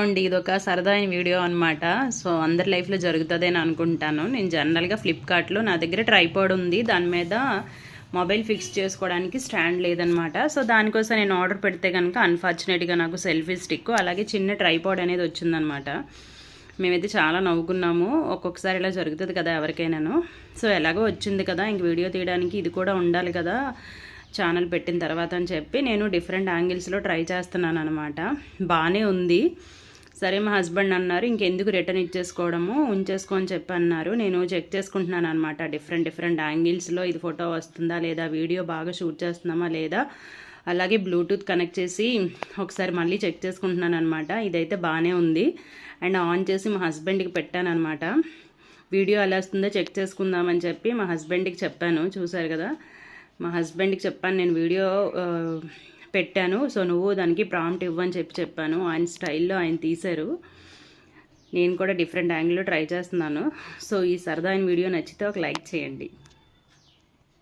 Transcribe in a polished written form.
అండి ఇదొక సరదాయిన వీడియో అనమాట. సో అందరి లైఫ్లో జరుగుతుందని అనుకుంటాను. నేను జనరల్గా ఫ్లిప్కార్ట్లో నా దగ్గర ట్రైపాడ్ ఉంది, దాని మీద మొబైల్ ఫిక్స్ చేసుకోవడానికి స్టాండ్ లేదనమాట. సో దానికోసం నేను ఆర్డర్ పెడితే కనుక అన్ఫార్చునేట్గా నాకు సెల్ఫీ స్టిక్ అలాగే చిన్న ట్రైపాడ్ అనేది వచ్చిందనమాట. మేమైతే చాలా నవ్వుకున్నాము. ఒక్కొక్కసారి ఇలా జరుగుతుంది కదా ఎవరికైనాను. సో ఎలాగో వచ్చింది కదా, ఇంక వీడియో తీయడానికి ఇది కూడా ఉండాలి కదా ఛానల్ పెట్టిన తర్వాత అని చెప్పి నేను డిఫరెంట్ యాంగిల్స్లో ట్రై చేస్తున్నాను అనమాట. బాగానే ఉంది. సరే మా హస్బెండ్ అన్నారు ఇంకెందుకు రిటర్న్ ఇచ్చేసుకోవడము, ఉంచేసుకో అని చెప్పి అన్నారు. నేను చెక్ చేసుకుంటున్నాను అనమాట డిఫరెంట్ యాంగిల్స్లో ఇది ఫోటో వస్తుందా లేదా, వీడియో బాగా షూట్ చేస్తున్నామా లేదా, అలాగే బ్లూటూత్ కనెక్ట్ చేసి ఒకసారి మళ్ళీ చెక్ చేసుకుంటున్నాను అనమాట. ఇదైతే బాగానే ఉంది. అండ్ ఆన్ చేసి మా హస్బెండ్కి పెట్టాను అనమాట. వీడియో ఎలా వస్తుందో చెక్ చేసుకుందామని చెప్పి మా హస్బెండ్కి చెప్పాను. చూసారు కదా, మా హస్బెండ్కి చెప్పాను నేను వీడియో పెట్టాను, సో నువ్వు దానికి ప్రాంప్ట్ ఇవ్వని చెప్పాను. ఆయన స్టైల్లో ఆయన తీశారు. నేను కూడా డిఫరెంట్ యాంగిల్లో ట్రై చేస్తున్నాను. సో ఈ సరదా వీడియో నచ్చితే ఒక లైక్ చేయండి.